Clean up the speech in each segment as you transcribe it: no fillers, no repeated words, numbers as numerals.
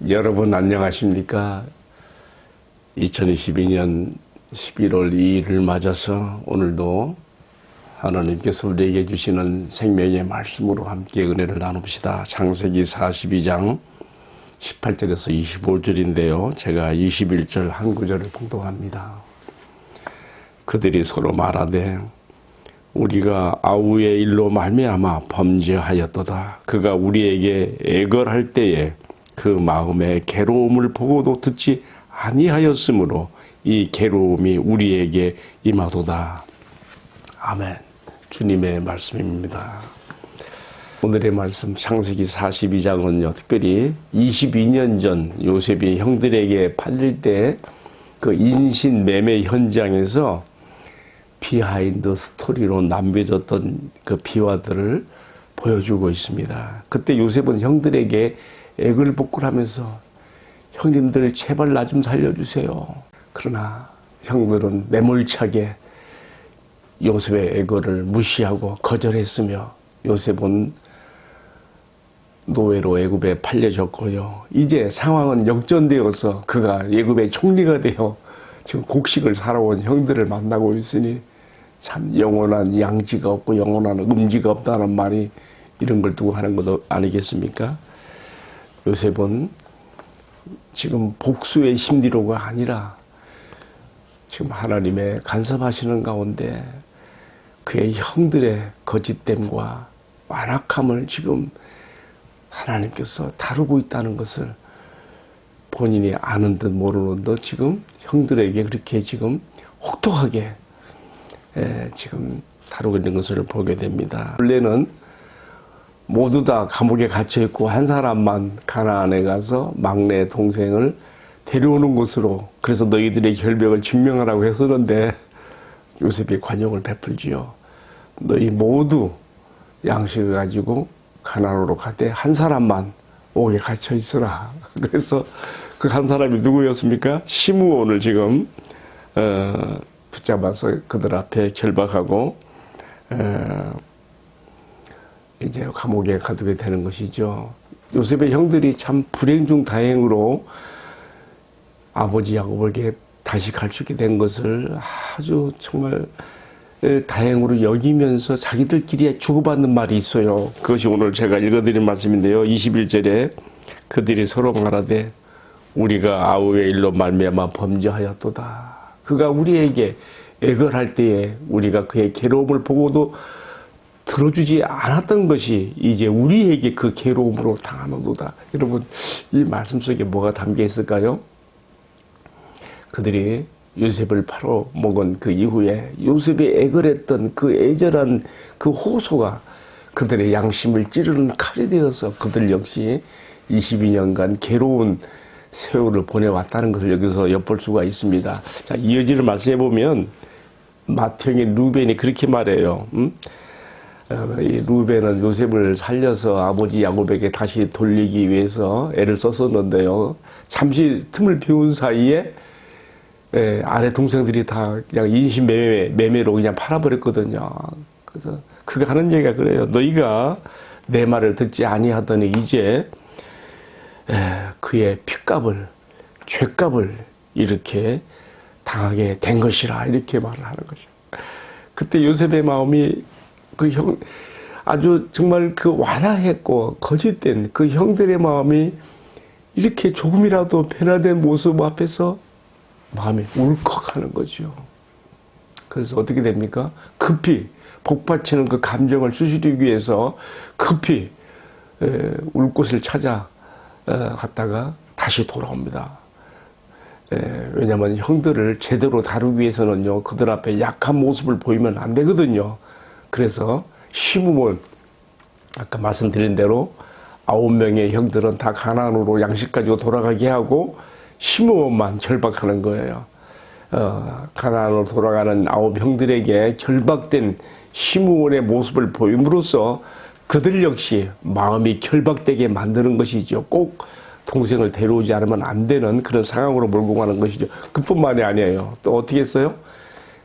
여러분 안녕하십니까? 2022년 11월 2일을 맞아서 오늘도 하나님께서 우리에게 주시는 생명의 말씀으로 함께 은혜를 나눕시다. 창세기 42장 18절에서 25절인데요. 제가 21절 한 구절을 봉독합니다. 그들이 서로 말하되 우리가 아우의 일로 말미암아 범죄하였도다. 그가 우리에게 애걸할 때에 그 마음의 괴로움을 보고도 듣지 아니하였으므로 이 괴로움이 우리에게 임하도다. 아멘. 주님의 말씀입니다. 오늘의 말씀 창세기 42장은요, 특별히 22년 전 요셉이 형들에게 팔릴 때 그 인신 매매 현장에서 비하인드 스토리로 남겨졌던 그 비화들을 보여주고 있습니다. 그때 요셉은 형들에게 애걸복걸하면서 형님들 제발 나 좀 살려주세요. 그러나 형들은 매몰차게 요셉의 애걸을 무시하고 거절했으며 요셉은 노예로 애굽에 팔려졌고요. 이제 상황은 역전되어서 그가 애굽의 총리가 되어 지금 곡식을 살아온 형들을 만나고 있으니 참 영원한 양지가 없고 영원한 음지가 없다는 말이 이런 걸 두고 하는 것도 아니겠습니까? 요셉은 지금 복수의 심리로가 아니라 지금 하나님의 간섭하시는 가운데 그의 형들의 거짓됨과 완악함을 지금 하나님께서 다루고 있다는 것을 본인이 아는 듯 모르는 듯 지금 형들에게 그렇게 지금 혹독하게 지금 다루고 있는 것을 보게 됩니다. 원래는 모두 다 감옥에 갇혀 있고 한 사람만 가나안에 가서 막내 동생을 데려오는 곳으로, 그래서 너희들의 결백을 증명하라고 했었는데 요셉이 관용을 베풀지요. 너희 모두 양식을 가지고 가나안으로 가되 한 사람만 옥에 갇혀 있으라. 그래서 그 한 사람이 누구였습니까? 시므온을 지금 붙잡아서 그들 앞에 결박하고 이제 감옥에 가두게 되는 것이죠. 요셉의 형들이 참 불행 중 다행으로 아버지 야곱에게 다시 갈 수 있게 된 것을 아주 정말 다행으로 여기면서 자기들끼리 주고받는 말이 있어요. 그것이 오늘 제가 읽어드린 말씀인데요. 21절에 그들이 서로 말하되 우리가 아우의 일로 말미암아 범죄하였도다. 그가 우리에게 애걸할 때에 우리가 그의 괴로움을 보고도 들어주지 않았던 것이 이제 우리에게 그 괴로움으로 당하는도다. 여러분, 이 말씀 속에 뭐가 담겨 있을까요? 그들이 요셉을 팔아먹은 그 이후에 요셉이 애걸했던 그 애절한 그 호소가 그들의 양심을 찌르는 칼이 되어서 그들 역시 22년간 괴로운 세월을 보내왔다는 것을 여기서 엿볼 수가 있습니다. 자, 이어지는 말씀해 보면 맏형인 루벤이 그렇게 말해요. 이 루벤은 요셉을 살려서 아버지 야곱에게 다시 돌리기 위해서 애를 썼었는데요. 잠시 틈을 비운 사이에 아래 동생들이 다 그냥 인신매매로 그냥 팔아버렸거든요. 그래서 그가 하는 얘기가 그래요. 너희가 내 말을 듣지 아니하더니 이제 그의 핏값을, 죄값을 이렇게 당하게 된 것이라, 이렇게 말을 하는 거죠. 그때 요셉의 마음이 아주 정말 그 완화했고 거짓된 그 형들의 마음이 이렇게 조금이라도 변화된 모습 앞에서 마음이 울컥하는 거죠. 그래서 어떻게 됩니까? 급히 복받치는 그 감정을 추스리기 위해서 급히 울 곳을 찾아 갔다가 다시 돌아옵니다. 왜냐하면 형들을 제대로 다루기 위해서는요, 그들 앞에 약한 모습을 보이면 안 되거든요. 그래서 시므온, 아까 말씀드린 대로 9명의 형들은 다 가나안으로 양식 가지고 돌아가게 하고 시므온만 결박하는 거예요. 가나안으로 돌아가는 9형들에게 결박된 시므온의 모습을 보임으로써 그들 역시 마음이 결박되게 만드는 것이죠. 꼭 동생을 데려오지 않으면 안 되는 그런 상황으로 몰고 가는 것이죠. 그뿐만이 아니에요. 또 어떻게 했어요?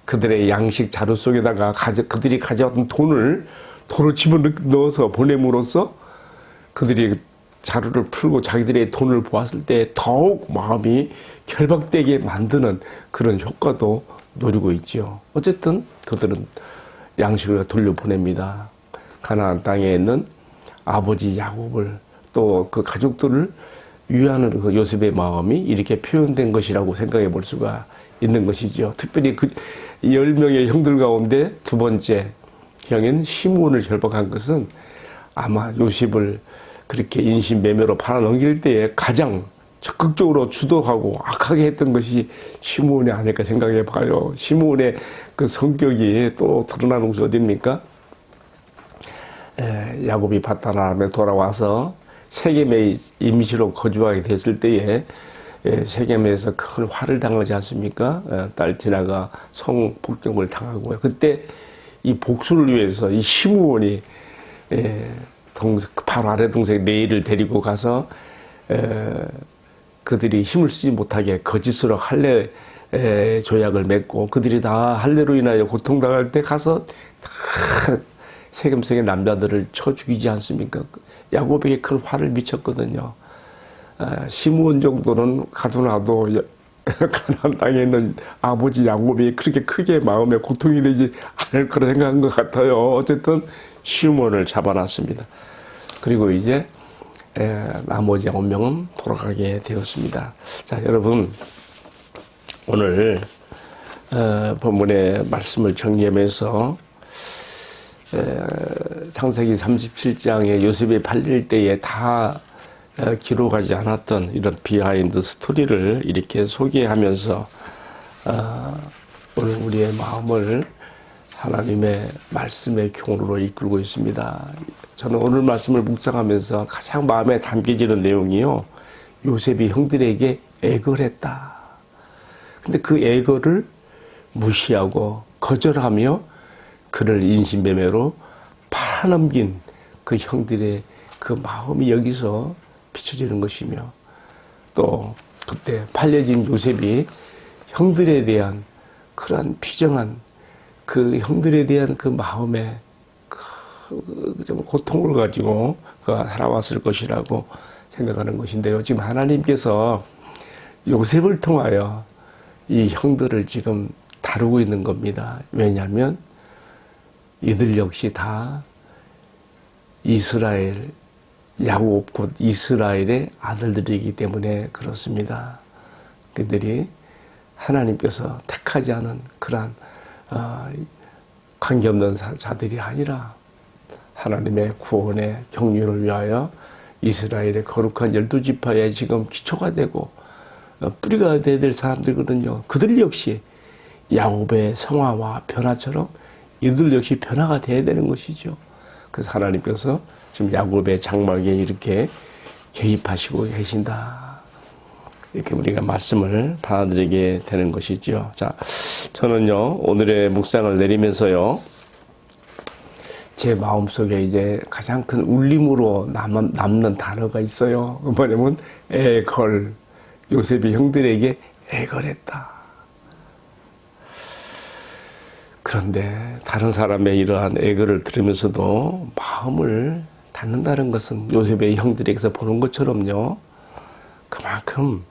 그들의 양식 자루 속에다가 그들이 가져왔던 돈을 집어넣어서 보냄으로써 그들이 자루를 풀고 자기들의 돈을 보았을 때 더욱 마음이 결박되게 만드는 그런 효과도 노리고 있지요. 어쨌든 그들은 양식을 돌려보냅니다. 가나안 땅에 있는 아버지 야곱을 또 그 가족들을 위하는 그 요셉의 마음이 이렇게 표현된 것이라고 생각해 볼 수가 있는 것이죠. 특별히 그 10명의 형들 가운데 두 번째 형인 시므온을 결박한 것은 아마 요셉을 그렇게 인신매매로 팔아넘길 때에 가장 적극적으로 주도하고 악하게 했던 것이 시므온이 아닐까 생각해 봐요. 시므온의 그 성격이 또 드러나는 곳이 어디입니까? 야곱이 바다나람에 돌아와서 세겜에 임시로 거주하게 됐을 때에 세겜에서 큰 화를 당하지 않습니까? 딸 디나가 성폭력을 당하고 그때 이 복수를 위해서 이 시므온이 바로 아래 동생 레이를 데리고 가서 그들이 힘을 쓰지 못하게 거짓으로 할례 조약을 맺고 그들이 다 할례로 인하여 고통당할 때 가서 다 세겜성의 남자들을 쳐 죽이지 않습니까? 야곱에게 큰 화를 미쳤거든요. 시므온 정도는 가두나도 가나안 땅에 있는 아버지 야곱이 그렇게 크게 마음에 고통이 되지 않을 거라 생각한 것 같아요. 어쨌든 시므온을 잡아놨습니다. 그리고 이제 나머지 9명은 돌아가게 되었습니다. 자, 여러분 오늘 본문의 말씀을 정리하면서 창세기 37장에 요셉이 팔릴 때에 다 기록하지 않았던 이런 비하인드 스토리를 이렇게 소개하면서 오늘 우리의 마음을 하나님의 말씀의 경로로 이끌고 있습니다. 저는 오늘 말씀을 묵상하면서 가장 마음에 담겨지는 내용이요. 요셉이 형들에게 애걸했다. 근데 그 애걸을 무시하고 거절하며 그를 인신매매로 팔아넘긴 그 형들의 그 마음이 여기서 비춰지는 것이며 또 그때 팔려진 요셉이 형들에 대한 그러한 비정한 그 형들에 대한 그 마음의 좀 고통을 가지고 그가 살아왔을 것이라고 생각하는 것인데요. 지금 하나님께서 요셉을 통하여 이 형들을 지금 다루고 있는 겁니다. 왜냐하면 이들 역시 다 이스라엘, 야곱 곧 이스라엘의 아들들이기 때문에 그렇습니다. 그들이 하나님께서 택하지 않은 그러한 관계없는 자들이 아니라 하나님의 구원의 경륜을 위하여 이스라엘의 거룩한 12지파에 지금 기초가 되고 뿌리가 되어야 될 사람들이거든요. 그들 역시 야곱의 성화와 변화처럼 이들 역시 변화가 되어야 되는 것이죠. 그래서 하나님께서 지금 야곱의 장막에 이렇게 개입하시고 계신다. 이렇게 우리가 말씀을 받아들이게 되는 것이죠. 자, 저는요, 오늘의 묵상을 내리면서요, 제 마음속에 이제 가장 큰 울림으로 남는 단어가 있어요. 뭐냐면, 애걸. 요셉이 형들에게 애걸했다. 그런데 다른 사람의 이러한 애걸을 들으면서도 마음을 닫는다는 것은 요셉의 형들에게서 보는 것처럼요, 그만큼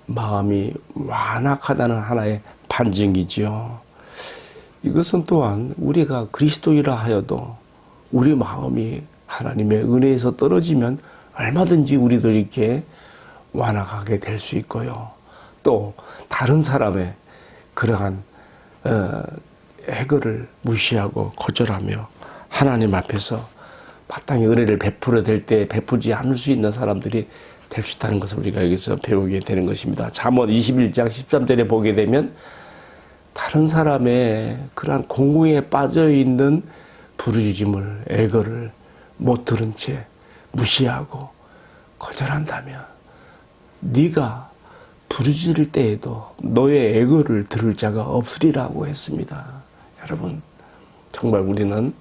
마음이 완악하다는 하나의 반증이지요. 이것은 또한 우리가 그리스도이라 하여도 우리 마음이 하나님의 은혜에서 떨어지면 얼마든지 우리도 이렇게 완악하게 될 수 있고요. 또 다른 사람의 그러한 애걸을 무시하고 거절하며 하나님 앞에서 마땅히 은혜를 베풀어야 될 때 베풀지 않을 수 있는 사람들이 될 수 있다는 것을 우리가 여기서 배우게 되는 것입니다. 잠언 21장 13절에 보게 되면 다른 사람의 그러한 공고에 빠져있는 부르짖음을 애걸을 못 들은 채 무시하고 거절한다면 네가 부르짖을 때에도 너의 애걸을 들을 자가 없으리라고 했습니다. 여러분, 정말 우리는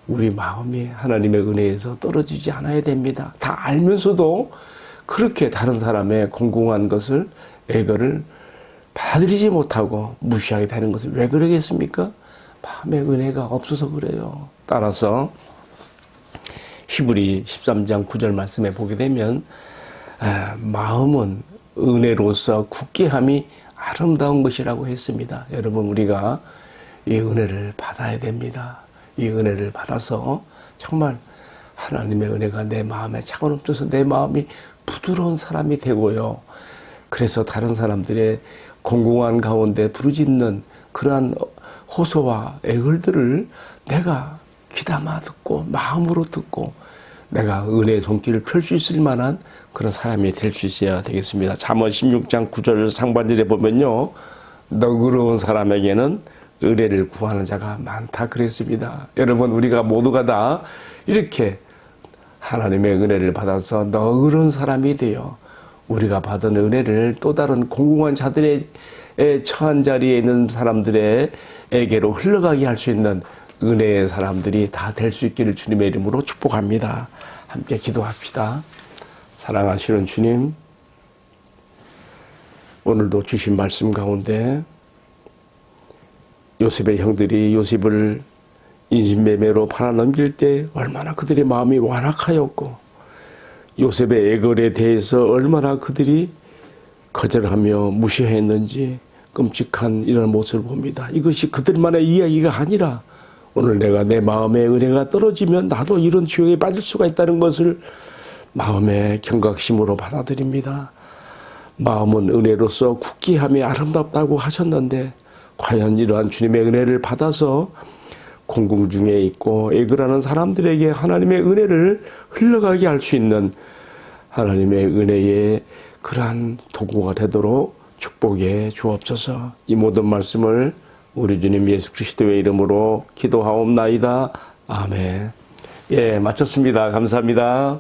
우리 마음이 하나님의 은혜에서 떨어지지 않아야 됩니다. 다 알면서도 그렇게 다른 사람의 공공한 것을, 애걸을 받아들이지 못하고 무시하게 되는 것은 왜 그러겠습니까? 마음의 은혜가 없어서 그래요. 따라서 히브리 13장 9절 말씀에 보게 되면 마음은 은혜로서 굳게함이 아름다운 것이라고 했습니다. 여러분, 우리가 이 은혜를 받아야 됩니다. 이 은혜를 받아서 정말 하나님의 은혜가 내 마음에 차고 넘쳐서 내 마음이 부드러운 사람이 되고요. 그래서 다른 사람들의 공공한 가운데 부르짖는 그러한 호소와 애걸들을 내가 귀담아 듣고 마음으로 듣고 내가 은혜의 손길을 펼 수 있을 만한 그런 사람이 될 수 있어야 되겠습니다. 잠언 16장 9절 상반절에 보면요, 너그러운 사람에게는 은혜를 구하는 자가 많다 그랬습니다. 여러분, 우리가 모두가 다 이렇게 하나님의 은혜를 받아서 너그러운 사람이 되어 우리가 받은 은혜를 또 다른 공공한 자들의 처한 자리에 있는 사람들에게로 흘러가게 할 수 있는 은혜의 사람들이 다 될 수 있기를 주님의 이름으로 축복합니다. 함께 기도합시다. 사랑하시는 주님, 오늘도 주신 말씀 가운데 요셉의 형들이 요셉을 인신매매로 팔아넘길 때 얼마나 그들의 마음이 완악하였고 요셉의 애걸에 대해서 얼마나 그들이 거절하며 무시했는지 끔찍한 이런 모습을 봅니다. 이것이 그들만의 이야기가 아니라 오늘 내가 내 마음에 은혜가 떨어지면 나도 이런 죄에 빠질 수가 있다는 것을 마음의 경각심으로 받아들입니다. 마음은 은혜로서 굳게함이 아름답다고 하셨는데 과연 이러한 주님의 은혜를 받아서 공공 중에 있고 애걸하는 사람들에게 하나님의 은혜를 흘러가게 할 수 있는 하나님의 은혜의 그러한 도구가 되도록 축복해 주옵소서. 이 모든 말씀을 우리 주님 예수 그리스도의 이름으로 기도하옵나이다. 아멘. 예, 마쳤습니다. 감사합니다.